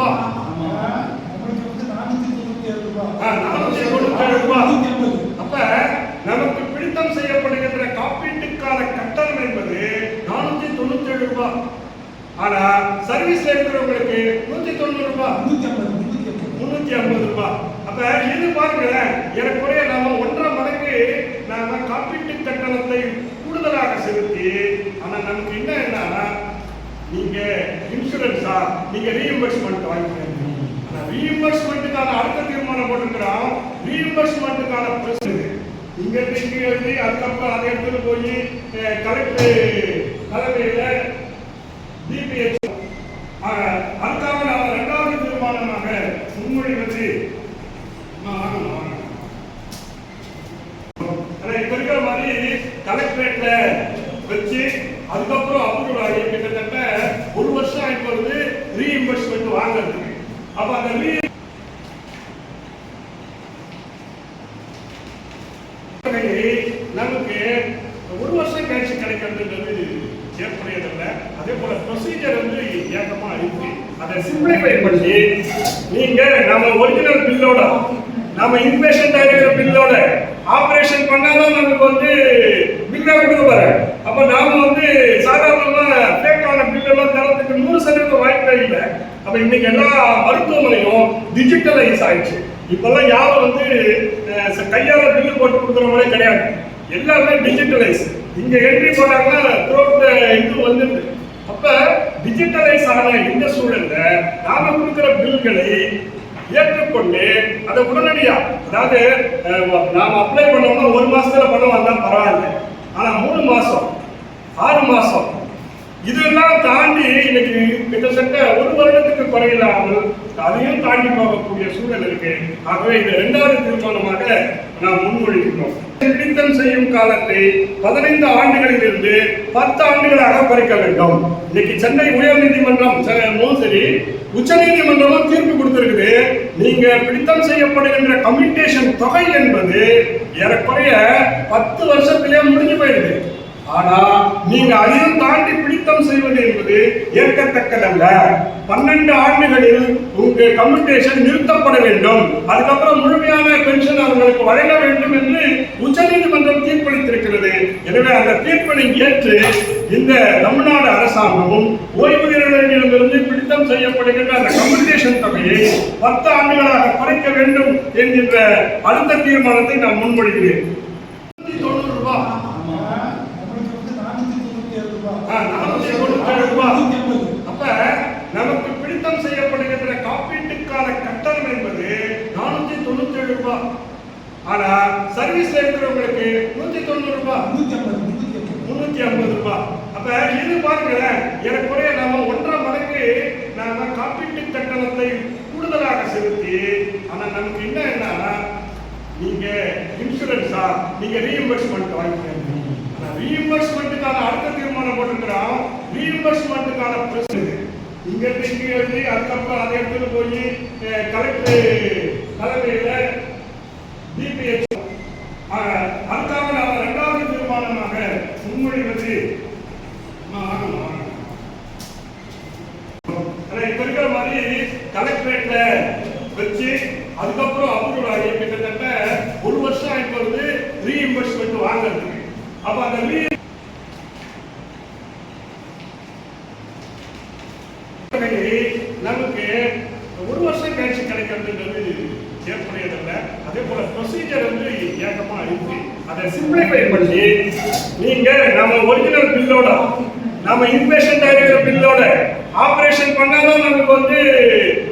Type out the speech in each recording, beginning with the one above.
ரூபாய். 497 ரூபாய். அப்ப நமக்கு பிடித்தம் செய்யப்படுகின்ற காப்பீட்டுக்கான கட்டணம் என்பது 497 ரூபாய். ஆனா சர்வீஸ்ல இருக்கிறவங்களுக்கு 190 ரூபாய், 350 ரூபாய். அப்ப இது பாருங்க, ஏறக்குறைய நாம 1.5 மடங்கு நாம காப்பீட்டு கட்டணத்தை கூடுதலாக செலுத்தி, ஆனா நமக்கு என்னன்னா, நீங்க இன்சூரன்ஸா நீங்க ரீஇம்பர்ஸ்மெண்ட் வாங்கிக்கிறீங்க. ஆனா ரீஇம்பர்ஸ்மெண்ட்டுக்கான அடுத்த தீர்மானம் போட்டுக்கிறோம். ரீஇம்பர்ஸ்மெண்ட்டுக்கான பிரச்சனை இங்க இருந்து எழுதி அதுக்கப்புறம் அதை எடுத்துட்டு போய் கலெக்டர் தலைமையில டிபிஎச் அதுக்காக நாம 2வது தீர்மானமாக முன்மொழிவது இப்ப இருக்கிற மாதிரி கலெக்டரேட்ல வச்சு அதுக்கப்புறம் அப்ரூவல் ஆகி கிட்டத்தட்ட 1 வருஷம் ஆயிட்டு வருது ரீஇம்பர்ஸ்மெண்ட் வாங்குறதுக்கு. அப்ப அந்த நமக்கு 1 வருஷம் கழிச்சு கிடைக்கிறது ஏற்புடையதில்ல. அதே போல ப்ரொசீஜர் வந்து ஏகமா இருக்கு. அதை சிம்பிளிஃபை பண்ணி நீங்க நம்ம ஒரிஜினல் பில்லோட நம்ம இன்பேஷன்ட் ஆகிற பில்லோட ஆபரேஷன் பண்ணாதான் நமக்கு வந்து பில்லை கொடுக்க போற. அப்ப நாம வந்து சாதாரணமா ஃபேக்கான பில்லெல்லாம் தரத்துக்கு 100% வாய்ப்பே இல்லை. அப்ப இன்னைக்கு எல்லா மருத்துவமனையும் டிஜிட்டலைஸ் ஆயிடுச்சு. இப்பெல்லாம் யாரும் வந்து கையால பில்லு போட்டு கொடுக்குறவங்களே கிடையாது. எல்லாமே டிஜிட்டலைஸ். இங்க என்ட்ரி போட்டாங்கன்னா இது வந்துடுது. அப்ப டிஜிட்டலைஸ் ஆன இந்த சூழல்ல நாம கொடுக்கிற பில்களை ஏற்றுக்கொண்டு அதை உடனடியா, அதாவது நாம அப்ளை பண்ணோம்னா 1 மாசத்துல பணம் வந்தா பரவாயில்ல. ஆனா 3 மாசம் 6 மாசம் இதெல்லாம் தாண்டி இன்னைக்கு கிட்டத்தட்ட 1 வருடத்துக்கு குறையில்லாமல் அதையும் தாண்டி போகக்கூடிய சூழல் இருக்கு. ஆகவே இது 2வது தீர்மானமாக நாம் முன்மொழிகிறோம். பிடித்தம் செய்யும் காலத்தை 15 ஆண்டுகளிலிருந்து 10 ஆண்டுகளாக குறைக்க வேண்டும். இன்னைக்கு சென்னை உயர்நீதிமன்றம் சரி, உச்ச நீதிமன்றமும் தீர்ப்பு கொடுத்திருக்குது. நீங்க பிடித்தம் செய்யப்படுகின்ற கம்யூட்டேஷன் தொகை என்பது ஏறக்குறைய 10 வருஷத்திலேயே முடிஞ்சு போயிடுது. ஆனா நீங்க அதையும் தாண்டி பிடித்தம் செய்வது என்பது ஏற்கத்தக்கதல்ல. 12 ஆண்டுகளில் உங்க கம்யூட்டேஷன் நிறுத்தப்பட வேண்டும். அதுக்கப்புறம் முழுமையான பென்ஷன் அவர்களுக்கு வழங்க வேண்டும் என்று உச்சநீதிமன்றம் தீர்ப்பளித்திருக்கிறது. எனவே அந்த தீர்ப்பினை ஏற்று இந்த தமிழ்நாடு அரசாங்கமும் ஓய்வூதியர்களிடமிருந்து பிடித்தம் செய்யப்படுகின்ற அந்த கம்யூட்டேஷன் தொகையை 10 ஆண்டுகளாக குறைக்க வேண்டும் என்கின்ற அடுத்த தீர்மானத்தை நான் முன்மொழிகிறேன். 497 ரூபாய். 497 ரூபாய். அப்ப நமக்கு பிடித்தம் செய்யப்படுகின்ற காப்பீட்டுக்கான கட்டணம் என்பது 497 ரூபாய். ஆனா சர்வீஸ்ல இருக்கிறவங்களுக்கு 190 ரூபாய், 350 ரூபாய். அப்ப இது பாருங்க, ஏறக்குறைய நாம 1.5 மடங்கு நாம காப்பீட்டு கட்டணத்தை கூடுதலாக செலுத்தி, ஆனா நமக்கு என்னன்னா, நீங்க இன்சூரன்ஸா நீங்க ரீஇம்பர்ஸ்மெண்ட் வாங்கிக்கிறீங்க. ரீஇம்பர்ஸ்மெண்ட்டுக்கான அடுத்த தீர்மானம் போட்டுக்கிறோம். ரீஇம்பர்ஸ்மெண்ட்டுக்கான பிரச்சனை இங்க இருந்து எழுதி அதுக்கப்புறம் அதை எடுத்துட்டு போய் கலெக்டர் தலைமையில டிபிஎச் அதுக்காக நாம 2வது தீர்மானமாக முன்மொழிவது இப்ப இருக்கிற மாதிரி கலெக்டரேட்ல வச்சு அதுக்கப்புறம் அப்ரூவல் ஆகி கிட்டத்தட்ட 1 வருஷம் ஆயிட்டு வருது ரீஇம்பர்ஸ்மெண்ட் வாங்குறதுக்கு. அப்ப அந்த நமக்கு 1 வருஷம் கழிச்சு கிடைக்கிறது ஏற்புடையதில்ல. அதே போல ப்ரொசீஜர் வந்து ஏகமா இருக்கு. அதை சிம்பிளிஃபை பண்ணி நீங்க நம்ம ஒரிஜினல் பில்லோட நம்ம இன்பேஷன்ட் ஆகிற பில்லோட ஆபரேஷன் பண்ணாதான் நமக்கு வந்து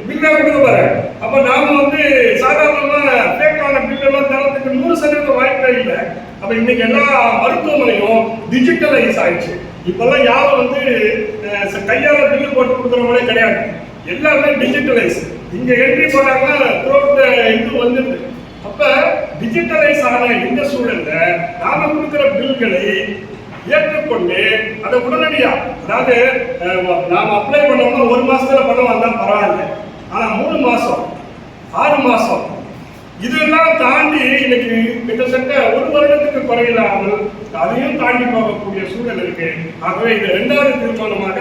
பில்லை கொடுக்க போற. அப்ப நாம வந்து சாதாரணமா ஃபேக்கான பில்லெல்லாம் தரத்துக்கு 100% வாய்ப்பே இல்லை. அப்ப இன்னைக்கு எல்லா மருத்துவமனையும் டிஜிட்டலைஸ் ஆயிடுச்சு. இப்பெல்லாம் யாரும் வந்து கையால பில்லு போட்டு கொடுக்குறவங்களே கிடையாது. எல்லாமே டிஜிட்டலைஸ். இங்க என்ட்ரி போட்டாங்கன்னா இது வந்துடுது. அப்ப டிஜிட்டலைஸ் ஆன இந்த சூழல்ல நாம கொடுக்கிற பில்களை ஏற்றுக்கொண்டு அதை உடனடியா, அதாவது நாம அப்ளை பண்ணோம்னா 1 மாசத்துல பணம் வந்தா பரவாயில்ல. ஆனா 3 மாசம் 6 மாசம் இதெல்லாம் தாண்டி இன்னைக்கு கிட்டத்தட்ட 1 வருடத்துக்கு குறையில்லாமல் அதையும் தாண்டி போகக்கூடிய சூழல் இருக்கு. ஆகவே இது 2வது தீர்மானமாக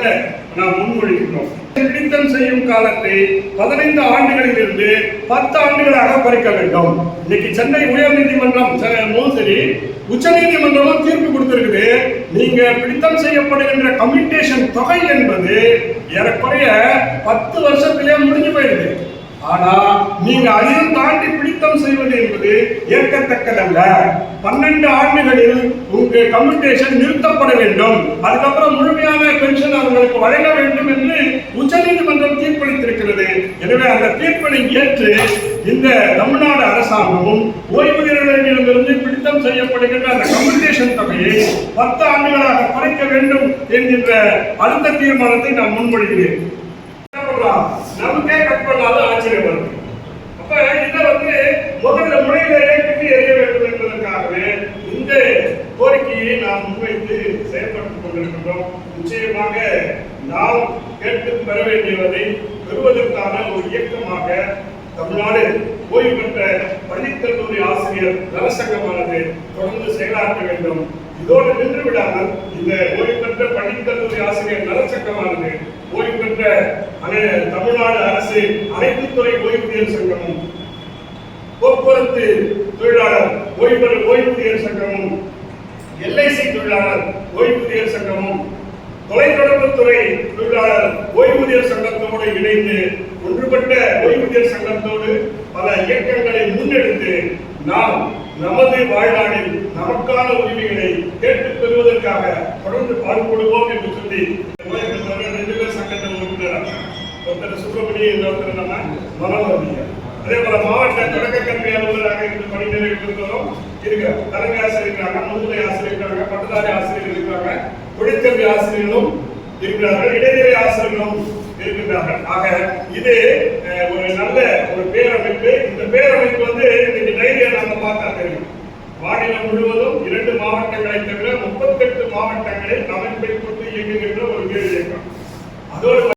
நாம் முன்மொழிகிறோம். பிடித்தம் பிடித்தம் செய்யும் காலத்தை 15 ஆண்டுகளில் இருந்து 10 ஆண்டுகளாக குறைக்க வேண்டும். இன்னைக்கு சென்னை உயர்நீதிமன்றம் மோசடி உச்ச நீதிமன்றமும் தீர்ப்பு கொடுத்திருக்குது. நீங்க பிடித்தம் செய்யப்படுகின்ற கம்யூட்டேஷன் தொகை என்பது ஏறக்குறைய 10 வருஷத்திலே முடிஞ்சு போயிடுது. ஆனா நீங்க அதையும் தாண்டி பிடித்தம் செய்வது என்பது ஏற்கத்தக்கதல்ல. 12 ஆண்டுகளில் உங்க கம்யூட்டேஷன் நிறுத்தப்பட வேண்டும். அதுக்கப்புறம் முழுமையான பென்ஷன் அவர்களுக்கு வழங்க வேண்டும் என்று உச்சநீதிமன்றம் தீர்ப்பளித்திருக்கிறது. எனவே அந்த தீர்ப்பினை ஏற்று இந்த தமிழ்நாடு அரசாங்கமும் ஓய்வூதியர்களிடமிருந்து பிடித்தம் செய்யப்படுகின்ற அந்த கம்யூட்டேஷன் தொகையை 10 ஆண்டுகளாக குறைக்க வேண்டும் என்கின்ற அடுத்த தீர்மானத்தை நான் முன்மொழிகிறேன். நமக்கே கட் பண்ணாலும் ஆச்சரியம் வருது. அப்ப இதை முதல்ல முறையிலேயே கிட்டி எறிய வேண்டும் என்பதற்காகவே இந்த கோரிக்கையை நாம் முன்வைத்து செயல்பட்டுக் கொண்டிருக்கின்றோம். நிச்சயமாக நாம் கேட்டு பெற வேண்டியதை பெறுவதற்கான ஒரு இயக்கமாக தமிழ்நாடு ஓய்வு பெற்ற பள்ளிக்கல்லூரி ஆசிரியர் நலசங்கமானது தொடர்ந்து செயலாற்ற வேண்டும். இதோடு நின்று விடாமல் இந்த ஓய்வு பெற்ற பள்ளிக்கல்லூரி ஆசிரியர் நலச்சங்கமானது ஓய்வு பெற்ற தமிழ்நாடு அரசு அனைத்து துறை ஓய்வூதியர் சங்கமும், போக்குவரத்து தொழிலாளர் ஓய்வூதியர் சங்கமும், எல்ஐசி தொழிலாளர் ஓய்வூதியர் சங்கமும், தொலைத்தொடர்பு துறை தொழிலாளர் ஓய்வூதியர் சங்கத்தோடு இணைந்து ஒன்றுபட்ட ஓய்வூதியர் சங்கத்தோடு பல இயக்கங்களை முன்னெடுத்து நாம் நமது வாழ்நாளில் நமக்கான உரிமைகளை கேட்டுப் பெறுவதற்காக தொடர்ந்து பாடுபடுவோம் என்று சொல்லி 2 பேர் சங்கத்தில் உறுப்பினர், ஒருத்தர் சுப்பிரமணியம், இன்னொருத்தர் நம்ம மனோகர். அதே போல மாவட்ட தொடக்க கல்வி அலுவலராக இருந்து பணி நிறைவேற்றுவதும் இருக்கிறார். தலைமை ஆசிரியர் இருக்கிறாங்க, முதுநிலை ஆசிரியர் இருக்கிறாங்க, பட்டதாரி ஆசிரியர்கள் இருக்கிறாங்க, தொழிற்கல்வி ஆசிரியர்களும் இருக்கிறார்கள், இடைநிலை ஆசிரியர்களும் இருக்கின்றார்கள். ஆக இது ஒரு நல்ல ஒரு பேரமைப்பு. இந்த பேரமைப்பு இன்னைக்கு டைரியா நாம பார்த்தா தெரியும். மாநிலம் முழுவதும் 2 மாவட்டங்களை தவிர 38 மாவட்டங்களில் அமைப்பை கொண்டு இயங்குகின்ற ஒரு பேர் இயக்கம். அதோடு